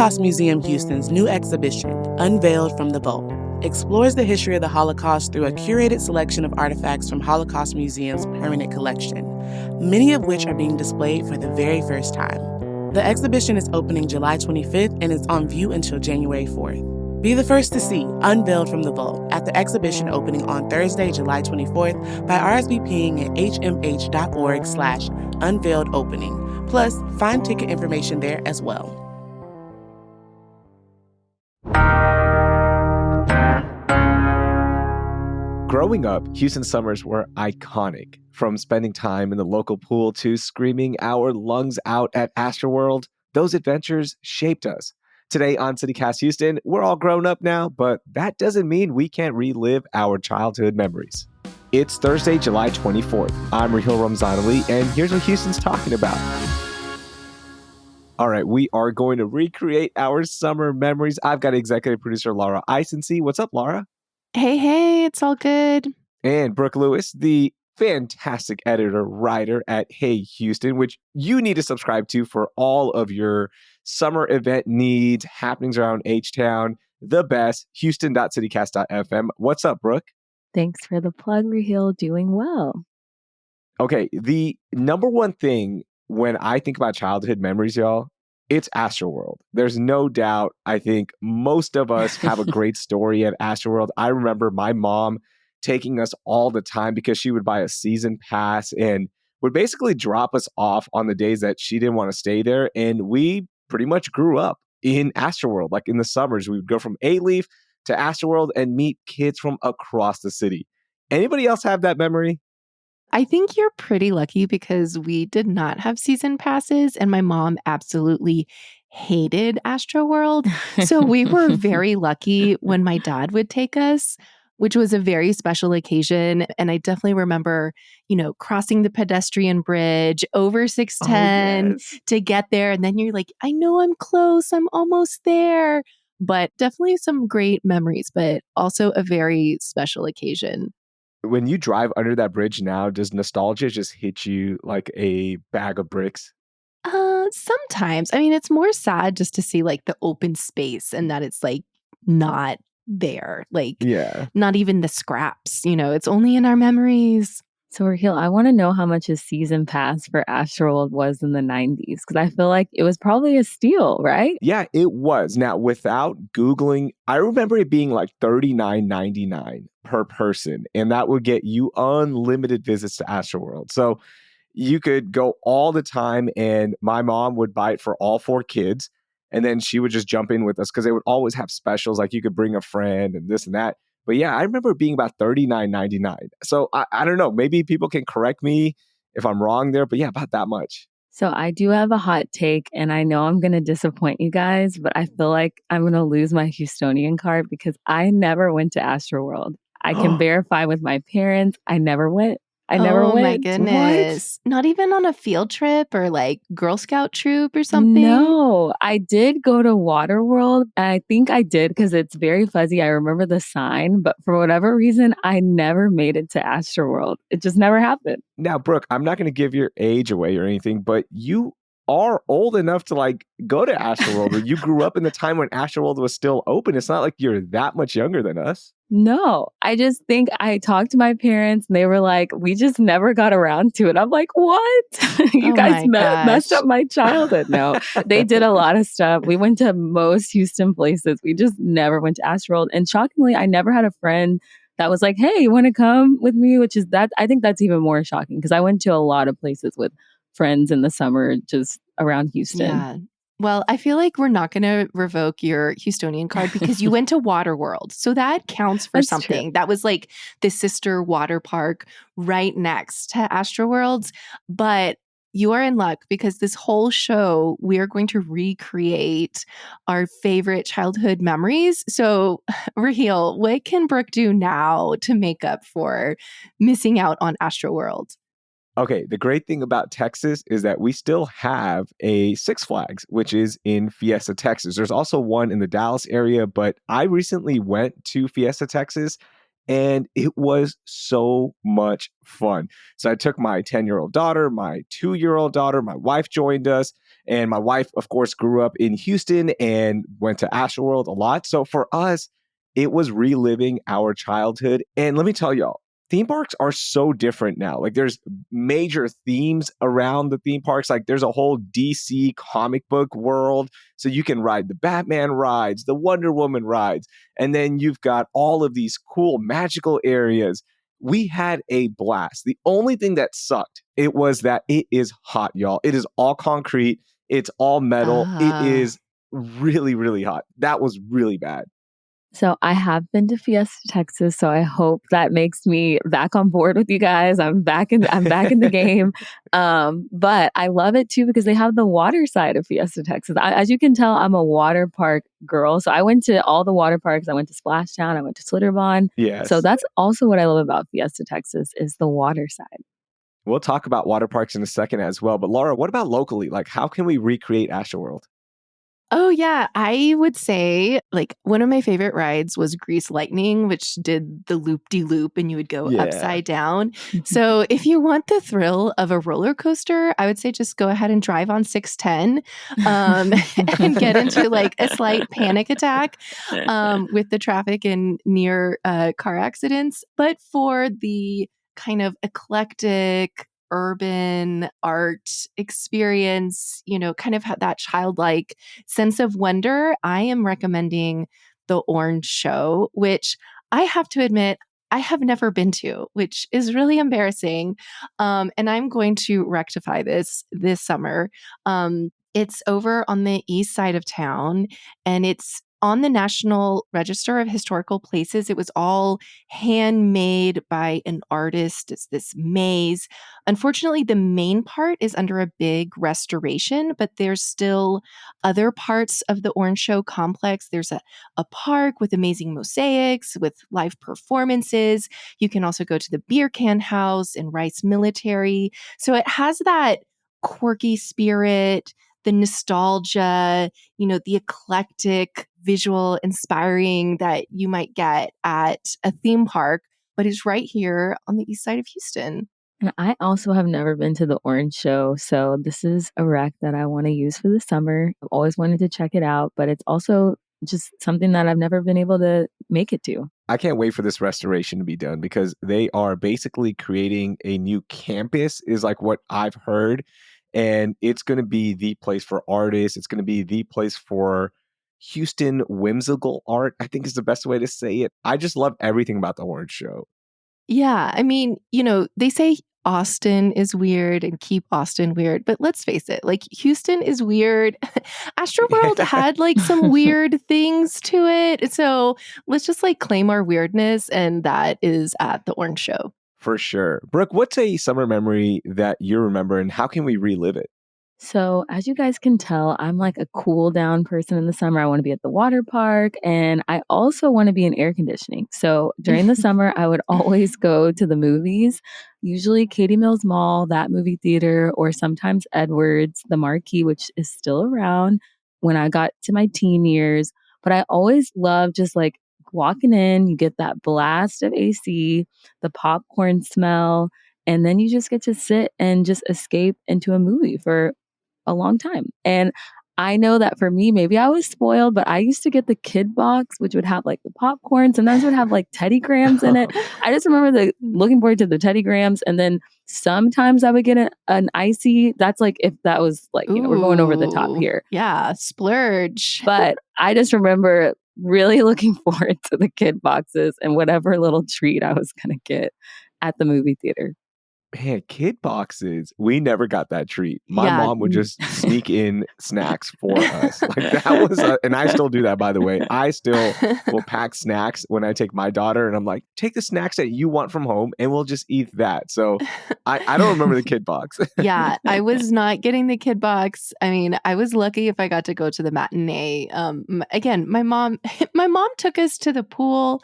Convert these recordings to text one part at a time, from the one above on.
Holocaust Museum Houston's new exhibition, Unveiled from the Vault, explores the history of the Holocaust through a curated selection of artifacts from Holocaust Museum's permanent collection, many of which are being displayed for the very first time. The exhibition is opening July 25th and is on view until January 4th. Be the first to see Unveiled from the Vault at the exhibition opening on Thursday, July 24th by RSVPing at hmh.org/unveiledopening. Plus, find ticket information there as well. Growing up, Houston summers were iconic. From spending time in the local pool to screaming our lungs out at Astroworld, those adventures shaped us. Today on CityCast Houston, we're all grown up now, but that doesn't mean we can't relive our childhood memories. It's Thursday, July 24th. I'm Raheel Ramzanali, and here's what Houston's talking about. All right, we are going to recreate our summer memories. I've got executive producer Laura Isensee. What's up, Laura? Hey, it's all good. And Brooke Lewis, the fantastic editor-writer at Hey Houston, which you need to subscribe to for all of your summer event needs, happenings around H-Town, the best, houston.citycast.fm. What's up, Brooke? Thanks for the plug, Raheel. Doing well. Okay, the number one thing when I think about childhood memories, y'all, it's Astroworld. There's no doubt, I think most of us have a great story at Astroworld. I remember my mom taking us all the time because she would buy a season pass and would basically drop us off on the days that she didn't want to stay there. And we pretty much grew up in Astroworld. Like in the summers, we would go from A-Leaf to Astroworld and meet kids from across the city. Anybody else have that memory? I think you're pretty lucky because we did not have season passes and my mom absolutely hated Astroworld. So we were very lucky when my dad would take us, which was a very special occasion. And I definitely remember, crossing the pedestrian bridge over 610 to get there. And then you're like, I know I'm close. I'm almost there. But definitely some great memories, but also a very special occasion. When you drive under that bridge now, does nostalgia just hit you like a bag of bricks? Sometimes. I mean, it's more sad just to see like the open space and that it's like not there. Like, not even the scraps, it's only in our memories. So, Raheel, I want to know how much a season pass for Astroworld was in the 90s, because I feel like it was probably a steal, right? Yeah, it was. Now, without Googling, I remember it being like $39.99 per person, and that would get you unlimited visits to Astroworld. So you could go all the time, and my mom would buy it for all 4 kids, and then she would just jump in with us because they would always have specials, like you could bring a friend and this and that. But yeah, I remember it being about $39.99. So I don't know, maybe people can correct me if I'm wrong there, but yeah, about that much. So I do have a hot take, and I know I'm going to disappoint you guys, but I feel like I'm going to lose my Houstonian card because I never went to Astroworld. I can verify with my parents, I never went. I never went. Oh my goodness. What? Not even on a field trip or like Girl Scout troop or something? No, I did go to Waterworld. And I think I did because it's very fuzzy. I remember the sign, but for whatever reason, I never made it to Astroworld. It just never happened. Now, Brooke, I'm not going to give your age away or anything, but you are old enough to like go to Astroworld, or you grew up in the time when Astroworld was still open. It's not like you're that much younger than us. No, I just think I talked to my parents and they were like, we just never got around to it. I'm like, what? You guys messed up my childhood. No, they did a lot of stuff. We went to most Houston places. We just never went to Astroworld. And shockingly, I never had a friend that was like, hey, you want to come with me? Which is that. I think that's even more shocking because I went to a lot of places with friends in the summer just around Houston. Yeah. Well, I feel like we're not going to revoke your Houstonian card because you went to Waterworld. So that counts for something. True. That was like the sister water park right next to Astroworld's. But you are in luck because this whole show, we are going to recreate our favorite childhood memories. So, Raheel, what can Brooke do now to make up for missing out on Astroworld? Okay, the great thing about Texas is that we still have a Six Flags, which is in Fiesta, Texas. There's also one in the Dallas area, but I recently went to Fiesta, Texas, and it was so much fun. So I took my 10-year-old daughter, my 2-year-old daughter, my wife joined us, And my wife, of course, grew up in Houston and went to Astroworld a lot. So for us, it was reliving our childhood. And let me tell y'all, theme parks are so different now. Like there's major themes around the theme parks. Like there's a whole DC comic book world. So you can ride the Batman rides, the Wonder Woman rides. And then you've got all of these cool magical areas. We had a blast. The only thing that sucked, it was that it is hot, y'all. It is all concrete. It's all metal. It is really, really hot. That was really bad. So I have been to Fiesta, Texas. So I hope that makes me back on board with you guys. I'm back in the game. But I love it too because they have the water side of Fiesta, Texas. As you can tell, I'm a water park girl. So I went to all the water parks. I went to Splashdown. I went to Schlitterbahn. Yes. So that's also what I love about Fiesta, Texas is the water side. We'll talk about water parks in a second as well. But Laura, what about locally? Like, how can we recreate Astroworld? Oh, yeah. I would say like one of my favorite rides was Grease Lightning, which did the loop-de-loop and you would go upside down. So if you want the thrill of a roller coaster, I would say just go ahead and drive on 610 and get into like a slight panic attack with the traffic and near car accidents. But for the kind of eclectic urban art experience, kind of had that childlike sense of wonder, I am recommending the Orange Show, which I have to admit, I have never been to, which is really embarrassing. And I'm going to rectify this summer. It's over on the east side of town, and it's on the National Register of Historical Places. It was all handmade by an artist. It's this maze. Unfortunately, the main part is under a big restoration, but there's still other parts of the Orange Show complex. There's a park with amazing mosaics, with live performances. You can also go to the Beer Can House in Rice Military. So it has that quirky spirit, the nostalgia, the eclectic visual inspiring that you might get at a theme park, but it's right here on the east side of Houston. And I also have never been to the Orange Show. So this is a rec that I want to use for the summer. I've always wanted to check it out, but it's also just something that I've never been able to make it to. I can't wait for this restoration to be done because they are basically creating a new campus, is like what I've heard. And it's going to be the place for artists. It's going to be the place for Houston whimsical art, I think is the best way to say it. I just love everything about the Orange Show. Yeah. I mean, they say Austin is weird and keep Austin weird, but let's face it, like Houston is weird. Astroworld had like some weird things to it. So let's just like claim our weirdness, and that is at the Orange Show. For sure. Brooke, what's a summer memory that you remember and how can we relive it? So as you guys can tell, I'm like a cool down person in the summer. I want to be at the water park and I also want to be in air conditioning. So during the summer, I would always go to the movies, usually Katie Mills Mall, that movie theater, or sometimes Edwards, the Marquee, which is still around when I got to my teen years. But I always loved just like walking in, you get that blast of AC, the popcorn smell, and then you just get to sit and just escape into a movie for a long time. And I know that for me, maybe I was spoiled, but I used to get the kid box, which would have like the popcorn. Sometimes it would have like Teddy Grahams in it. I just remember looking forward to the Teddy Grahams. And then sometimes I would get an icy. That's like if that was like, we're going over the top here. Yeah, splurge. But I just remember really looking forward to the kid boxes and whatever little treat I was going to get at the movie theater. Man, kid boxes. We never got that treat. My mom would just sneak in snacks for us. Like that was, and I still do that, by the way. I still will pack snacks when I take my daughter and I'm like, take the snacks that you want from home and we'll just eat that. So I don't remember the kid box. Yeah, I was not getting the kid box. I mean, I was lucky if I got to go to the matinee. Again, my mom took us to the pool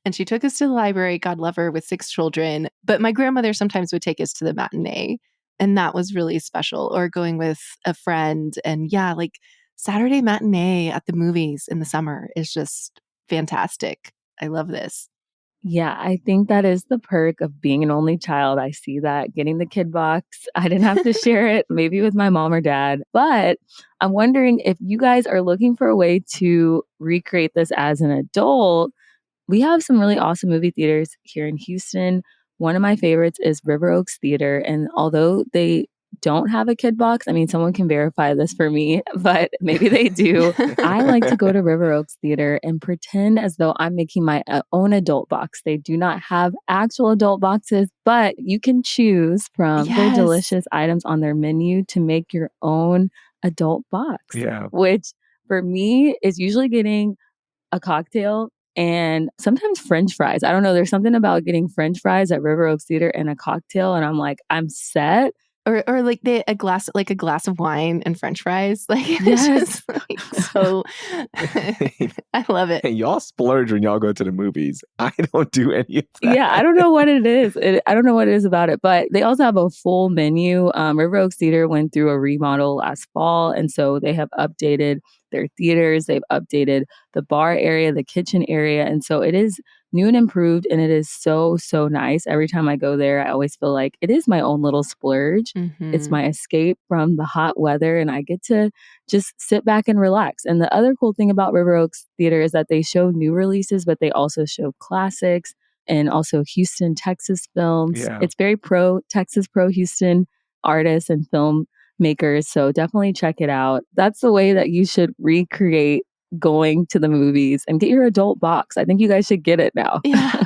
and she took us to the library, God love her, with 6 children. But my grandmother sometimes would take us to the matinee. And that was really special. Or going with a friend. And yeah, like Saturday matinee at the movies in the summer is just fantastic. I love this. Yeah, I think that is the perk of being an only child. I see that getting the kid box. I didn't have to share it, maybe with my mom or dad. But I'm wondering if you guys are looking for a way to recreate this as an adult. We have some really awesome movie theaters here in Houston. One of my favorites is River Oaks Theater. And although they don't have a kid box, I mean, someone can verify this for me, but maybe they do. I like to go to River Oaks Theater and pretend as though I'm making my own adult box. They do not have actual adult boxes, but you can choose from their delicious items on their menu to make your own adult box. Yeah. Which for me is usually getting a cocktail and sometimes French fries. I don't know. There's something about getting French fries at River Oaks Theater and a cocktail, and I'm like, I'm set. Or like a glass of wine and French fries. Like, yes. So I love it. Hey, y'all splurge when y'all go to the movies. I don't do any of that. Yeah, I don't know what it is. I don't know what it is about it, but they also have a full menu. River Oaks Theater went through a remodel last fall, and so they have updated their theaters. They've updated the bar area, the kitchen area, and so it is new and improved, and it is so, so nice. Every time I go there, I always feel like it is my own little splurge. Mm-hmm. It's my escape from the hot weather, and I get to just sit back and relax. And the other cool thing about River Oaks Theater is that they show new releases, but they also show classics and also Houston, Texas films. Yeah. It's very Texas, pro Houston artists and filmmakers. So definitely check it out. That's the way that you should recreate going to the movies and get your adult box. I think you guys should get it now. Yeah.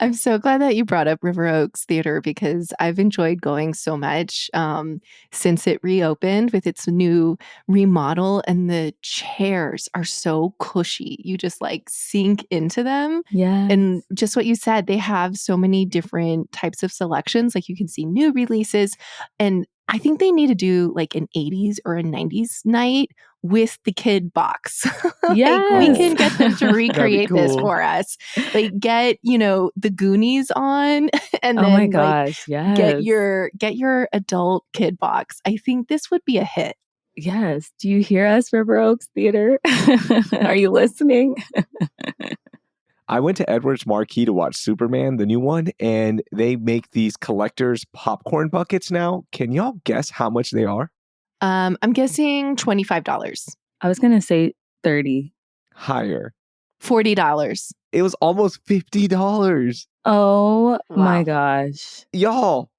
I'm so glad that you brought up River Oaks Theater because I've enjoyed going so much since it reopened with its new remodel, and the chairs are so cushy. You just like sink into them. Yeah. And just what you said, they have so many different types of selections. Like you can see new releases, and I think they need to do like an 80s or a 90s night with the kid box. Yes. Like we can get them to recreate cool. this for us. Like get, the Goonies on and then oh my gosh, yes. get your adult kid box. I think this would be a hit. Yes. Do you hear us, River Oaks Theater? Are you listening? I went to Edwards Marquee to watch Superman, the new one, and they make these collector's popcorn buckets now. Can y'all guess how much they are? I'm guessing $25. I was going to say 30. Higher. $40. It was almost $50. Oh my Wow. gosh. Y'all,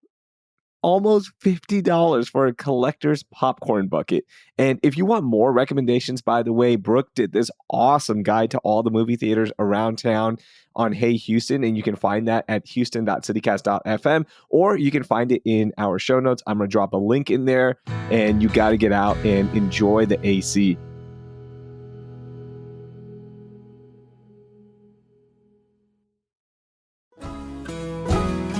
almost $50 for a collector's popcorn bucket. And if you want more recommendations, by the way, Brooke did this awesome guide to all the movie theaters around town on Hey Houston, and you can find that at houston.citycast.fm, or you can find it in our show notes. I'm going to drop a link in there, and you got to get out and enjoy the AC.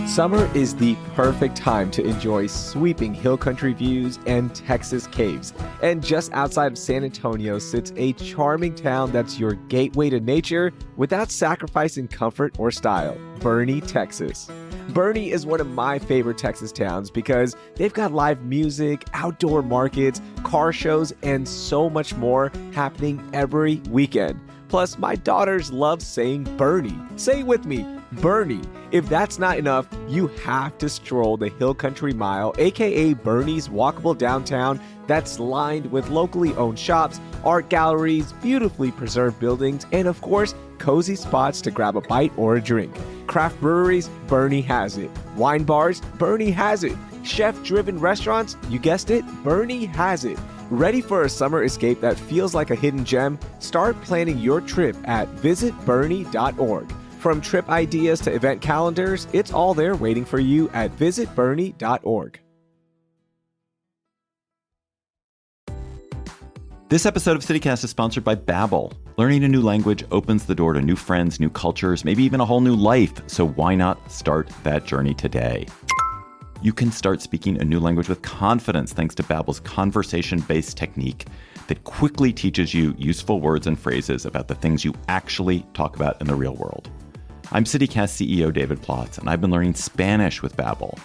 Summer is the perfect time to enjoy sweeping hill country views and Texas caves. And just outside of San Antonio sits a charming town that's your gateway to nature without sacrificing comfort or style, Boerne, Texas. Boerne is one of my favorite Texas towns because they've got live music, outdoor markets, car shows, and so much more happening every weekend. Plus, my daughters love saying Boerne. Say it with me, Boerne. If that's not enough, you have to stroll the Hill Country Mile, aka Boerne's walkable downtown that's lined with locally owned shops, art galleries, beautifully preserved buildings, and of course, cozy spots to grab a bite or a drink. Craft breweries, Boerne has it. Wine bars, Boerne has it. Chef-driven restaurants, you guessed it, Boerne has it. Ready for a summer escape that feels like a hidden gem? Start planning your trip at visitboerne.org. From trip ideas to event calendars, it's all there waiting for you at visitboerne.org. This episode of CityCast is sponsored by Babbel. Learning a new language opens the door to new friends, new cultures, maybe even a whole new life. So why not start that journey today? You can start speaking a new language with confidence thanks to Babbel's conversation-based technique that quickly teaches you useful words and phrases about the things you actually talk about in the real world. I'm CityCast CEO David Plotz, and I've been learning Spanish with Babbel,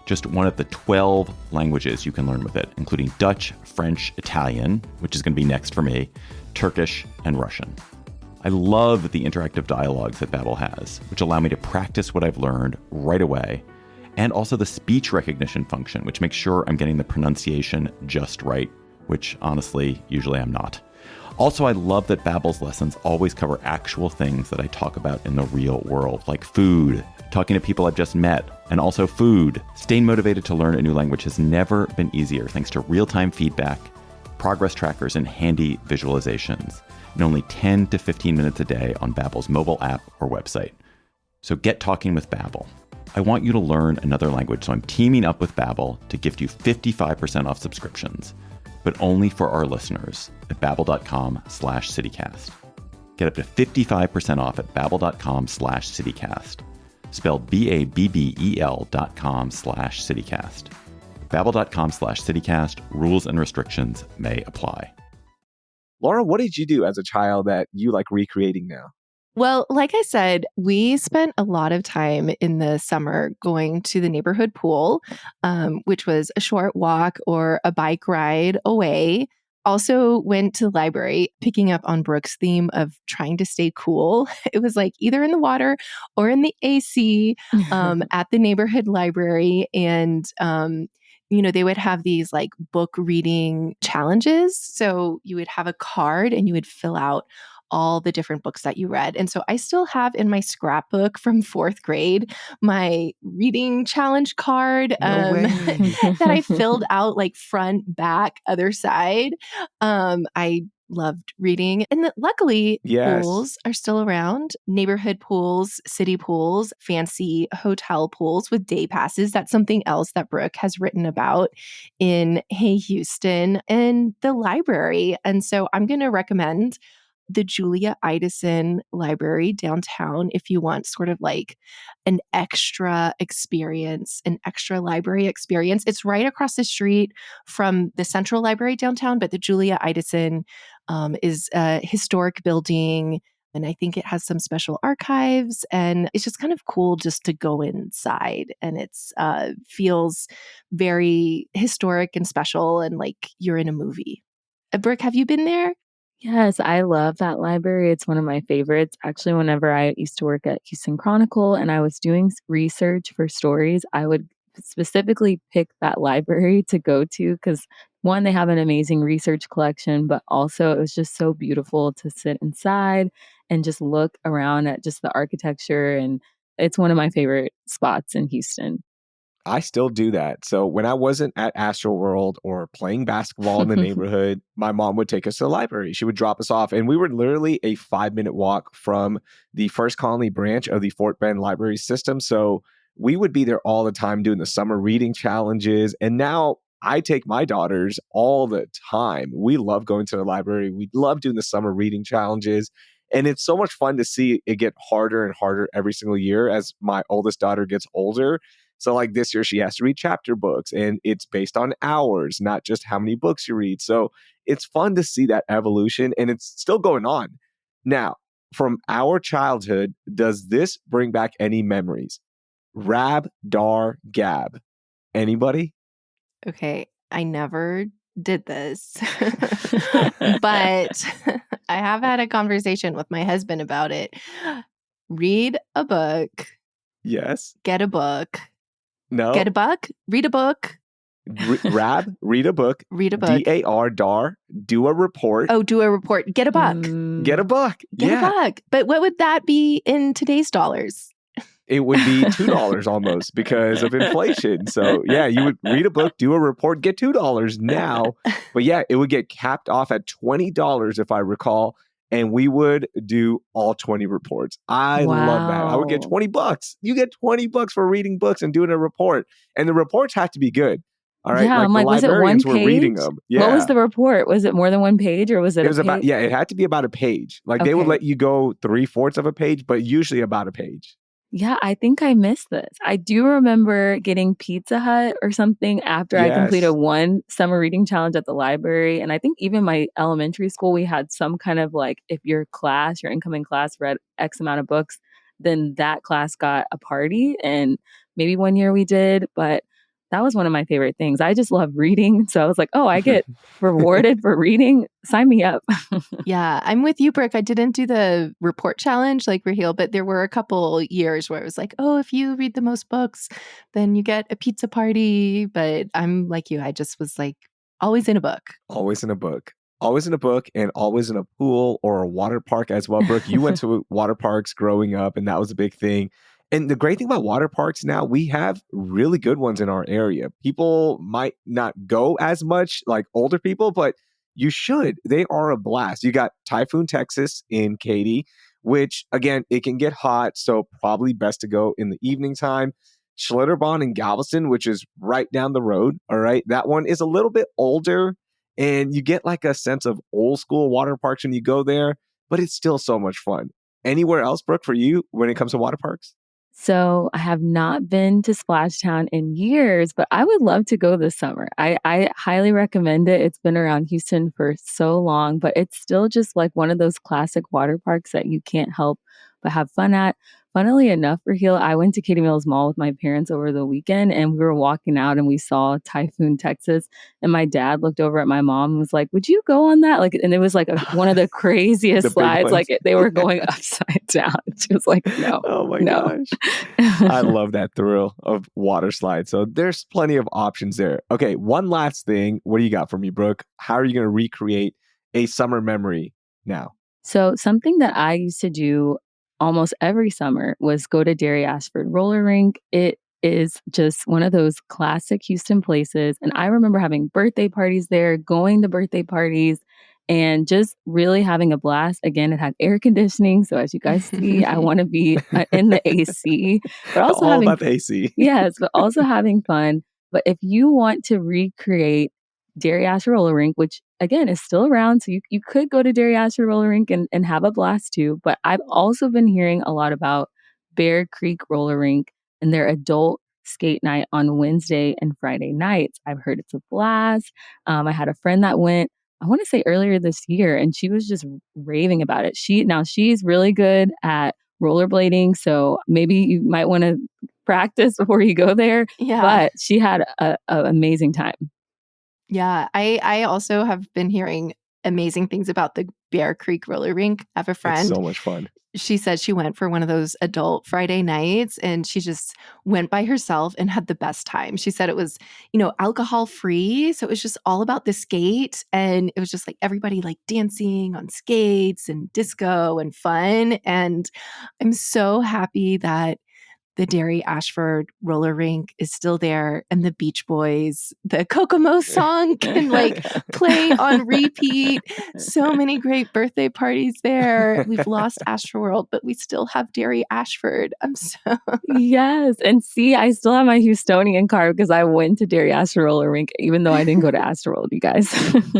just one of the 12 languages you can learn with it, including Dutch, French, Italian, which is going to be next for me, Turkish, and Russian. I love the interactive dialogues that Babbel has, which allow me to practice what I've learned right away, and also the speech recognition function, which makes sure I'm getting the pronunciation just right, which honestly, usually I'm not. Also, I love that Babbel's lessons always cover actual things that I talk about in the real world, like food, talking to people I've just met, and also food. Staying motivated to learn a new language has never been easier thanks to real-time feedback, progress trackers, and handy visualizations in only 10 to 15 minutes a day on Babbel's mobile app or website. So get talking with Babbel. I want you to learn another language, so I'm teaming up with Babbel to gift you 55% off subscriptions, but only for our listeners at babbel.com/citycast. Get up to 55% off at babbel.com/citycast. Spelled BABBEL.com/citycast. Babbel.com/citycast. Rules and restrictions may apply. Laura, what did you do as a child that you like recreating now? Well, like I said, we spent a lot of time in the summer going to the neighborhood pool, which was a short walk or a bike ride away. Also went to the library, picking up on Brooke's theme of trying to stay cool. It was like either in the water or in the AC at the neighborhood library. And, they would have these like book reading challenges. So you would have a card and you would fill out all the different books that you read. And so I still have in my scrapbook from 4th grade my reading challenge card that I filled out like front, back, other side. I loved reading. And luckily, pools are still around. Neighborhood pools, city pools, fancy hotel pools with day passes. That's something else that Brooke has written about in Hey Houston, and the library. And so I'm going to recommend the Julia Idison Library downtown if you want sort of like an extra experience, an extra library experience. It's right across the street from the Central Library downtown, but the Julia Idison is a historic building, and I think it has some special archives, and it's just kind of cool just to go inside, and it's feels very historic and special and like you're in a movie. Brooke, have you been there? Yes, I love that library. It's one of my favorites. Actually, whenever I used to work at Houston Chronicle and I was doing research for stories, I would specifically pick that library to go to because, one, they have an amazing research collection, but also it was just so beautiful to sit inside and just look around at just the architecture. And it's one of my favorite spots in Houston. I still do that. So when I wasn't at Astroworld or playing basketball in the neighborhood, my mom would take us to the library. She would drop us off, and we were literally a 5-minute walk from the First Colony branch of the Fort Bend library system. So we would be there all the time doing the summer reading challenges. And now I take my daughters all the time. We love going to the library. We love doing the summer reading challenges. And it's so much fun to see it get harder and harder every single year as my oldest daughter gets older. So like this year, she has to read chapter books, and it's based on hours, not just how many books you read. So it's fun to see that evolution, and it's still going on. Now, from our childhood, does this bring back any memories? Rab, Dar, Gab. Anybody? Okay, I never did this, but I have had a conversation with my husband about it. Read a book. Yes. Get a book. No. Get a book. Read a book. Rab, read a book. Read a book. DAR, Dar, do a report. Oh, do a report. Get a buck. Get a book. Get a buck. But what would that be in today's dollars? It would be $2 almost because of inflation. So yeah, you would read a book, do a report, get $2 now. But yeah, it would get capped off at $20 if I recall. And we would do all 20 reports. I love that. I would get $20. You get $20 for reading books and doing a report. And the reports have to be good. All right. Yeah, like I'm like, was it one page? Were reading them. Yeah. What was the report? Was it more than one page or was it? It was about, it had to be about a page. Like they would let you go 3/4 of a page, but usually about a page. Yeah, I think I missed this. I do remember getting Pizza Hut or something after I completed one summer reading challenge at the library. And I think even my elementary school, we had some kind of like, if your incoming class read X amount of books, then that class got a party. And maybe one year we did, but that was one of my favorite things. I just love reading. So I was like, oh, I get rewarded for reading. Sign me up. Yeah, I'm with you, Brooke. I didn't do the report challenge like Raheel, but there were a couple years where it was like, oh, if you read the most books, then you get a pizza party. But I'm like you. I just was like always in a book. Always in a book. Always in a book and always in a pool or a water park as well. Brooke, you went to water parks growing up and that was a big thing. And the great thing about water parks now, we have really good ones in our area. People might not go as much, like older people, but you should. They are a blast. You got Typhoon, Texas in Katy, which again, it can get hot. So probably best to go in the evening time. Schlitterbahn in Galveston, which is right down the road. All right. That one is a little bit older and you get like a sense of old school water parks when you go there, but it's still so much fun. Anywhere else, Brooke, for you when it comes to water parks? So I have not been to Splashtown in years, but I would love to go this summer. I highly recommend it. It's been around Houston for so long, but it's still just like one of those classic water parks that you can't help but have fun at. Funnily enough, Raheel, I went to Katy Mills Mall with my parents over the weekend and we were walking out and we saw Typhoon, Texas. And my dad looked over at my mom and was like, would you go on that? Like, and it was like one of the craziest slides. Like they were going upside down. She was like, no. Oh my no. gosh. I love that thrill of water slides. So there's plenty of options there. Okay, one last thing. What do you got for me, Brooke? How are you going to recreate a summer memory now? So something that I used to do almost every summer was go to Derry Ashford roller rink. It is just one of those classic Houston places. And I remember having birthday parties there, going to birthday parties, and just really having a blast. Again, it had air conditioning. So as you guys see, I want to be in the AC, but also all about the AC. Yes, but also having fun. But if you want to recreate Derry Ashford roller rink, which again is still around, so you could go to Derry Ashford roller rink and have a blast too. But I've also been hearing a lot about Bear Creek roller rink and their adult skate night on Wednesday and Friday nights. I've heard it's a blast. I had a friend that went, I want to say earlier this year, and she was just raving about it. She's really good at rollerblading, so maybe you might want to practice before you go there. Yeah. But she had an amazing time. Yeah, I also have been hearing amazing things about the Bear Creek roller rink. I have a friend. It's so much fun. She said she went for one of those adult Friday nights and she just went by herself and had the best time. She said it was, alcohol free. So it was just all about the skate. And it was just like everybody like dancing on skates and disco and fun. And I'm so happy that the Derry Ashford roller rink is still there and the Beach Boys, the Kokomo song can like play on repeat. So many great birthday parties there. We've lost Astroworld, but we still have Derry Ashford. I'm so Yes. And see, I still have my Houstonian card because I went to Derry Ashford roller rink, even though I didn't go to Astroworld, you guys.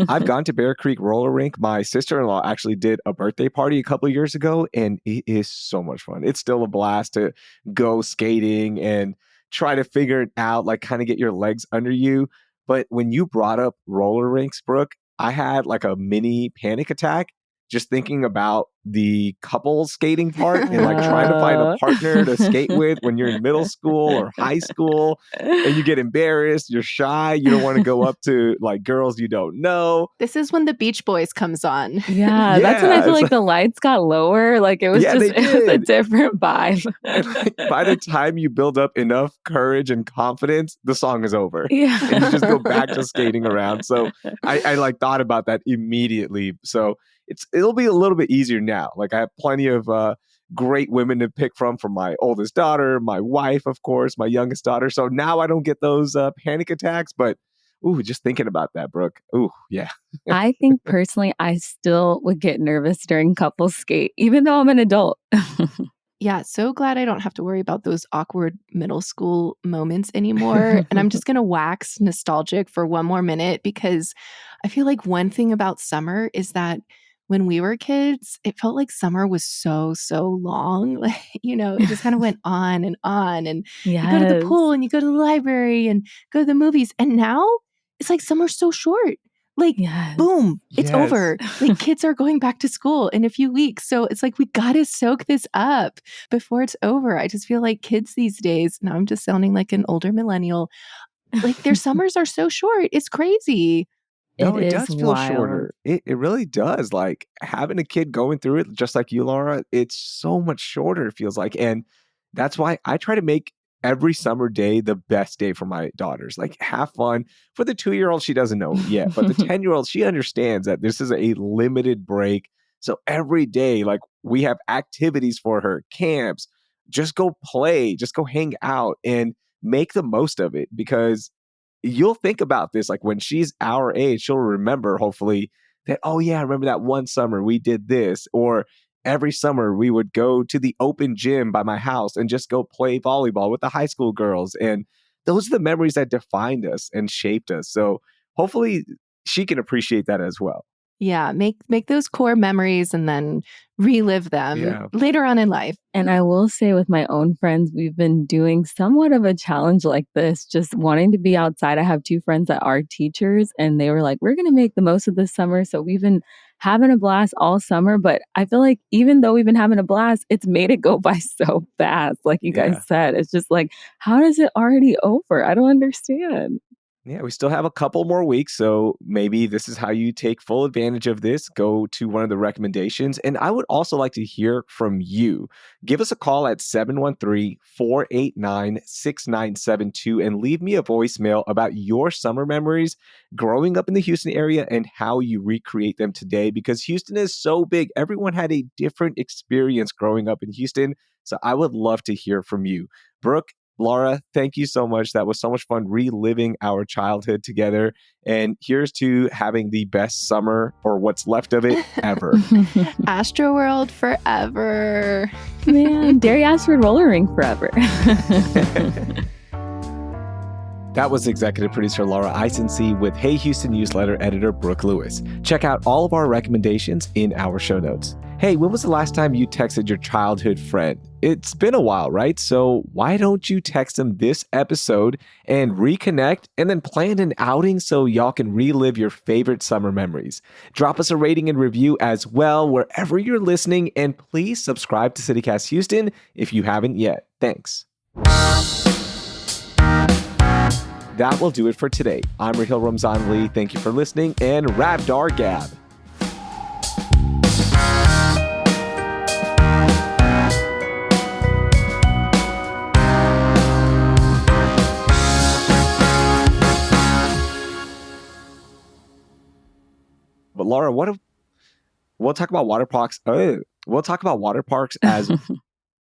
I've gone to Bear Creek roller rink. My sister-in-law actually did a birthday party a couple of years ago, and it is so much fun. It's still a blast to go skating and try to figure it out, like kind of get your legs under you. But when you brought up roller rinks, Brooke, I had like a mini panic attack just thinking about the couple skating part and like trying to find a partner to skate with when you're in middle school or high school and you get embarrassed, you're shy, you don't want to go up to like girls you don't know. This is when the Beach Boys comes on. Yeah, that's when I feel like the lights got lower. Like it was it was a different vibe. And like, by the time you build up enough courage and confidence, the song is over. Yeah. And you just go back to skating around. So I like thought about that immediately. So it'll be a little bit easier now. Like I have plenty of great women to pick from my oldest daughter, my wife, of course, my youngest daughter. So now I don't get those panic attacks, but just thinking about that, Brooke. Yeah. I think personally, I still would get nervous during couple skate, even though I'm an adult. Yeah, so glad I don't have to worry about those awkward middle school moments anymore. And I'm just going to wax nostalgic for one more minute because I feel like one thing about summer is that when we were kids, it felt like summer was so long. Like, it just kind of went on and on. And yes. You go to the pool and you go to the library and go to the movies. And now it's like summer's so short. Like, boom, it's over. Like kids are going back to school in a few weeks. So it's like, we got to soak this up before it's over. I just feel like kids these days, now I'm just sounding like an older millennial, Like their summers are so short. It's crazy. No, it is does feel wild. shorter. It really does. Like having a kid going through it, just like you, Laura, it's so much shorter, it feels like. And that's why I try to make every summer day the best day for my daughters. Like have fun. For the 2-year-old, she doesn't know yet, but the 10-year-old, she understands that this is a limited break. So every day, like we have activities for her, camps, just go play, just go hang out and make the most of it because you'll think about this like when she's our age, she'll remember hopefully that, oh yeah, I remember that one summer we did this, or every summer we would go to the open gym by my house and just go play volleyball with the high school girls. And those are the memories that defined us and shaped us. So hopefully she can appreciate that as well. Yeah, make those core memories and then relive them later on in life. And I will say with my own friends, we've been doing somewhat of a challenge like this, just wanting to be outside. I have 2 friends that are teachers and they were like, we're going to make the most of this summer. So we've been having a blast all summer. But I feel like even though we've been having a blast, it's made it go by so fast. Like you guys said, it's just like, how does it already over? I don't understand. Yeah, we still have a couple more weeks, so maybe this is how you take full advantage of this. Go to one of the recommendations. And I would also like to hear from you. Give us a call at 713-489-6972 and leave me a voicemail about your summer memories growing up in the Houston area and how you recreate them today, because Houston is so big. Everyone had a different experience growing up in Houston. So I would love to hear from you. Brooke, Laura, thank you so much. That was so much fun reliving our childhood together. And here's to having the best summer, or what's left of it, ever. Astroworld forever. Man, Dairy Ashford roller rink forever. That was executive producer Laura Isensee with Hey Houston newsletter editor Brooke Lewis. Check out all of our recommendations in our show notes. Hey, when was the last time you texted your childhood friend? It's been a while, right? So why don't you text them this episode and reconnect and then plan an outing so y'all can relive your favorite summer memories? Drop us a rating and review as well wherever you're listening, and please subscribe to CityCast Houston if you haven't yet. Thanks. That will do it for today. I'm Raheel Ramzanali. Thank you for listening, and Ravdar Gab. But Laura, we'll talk about water parks. We'll talk about water parks as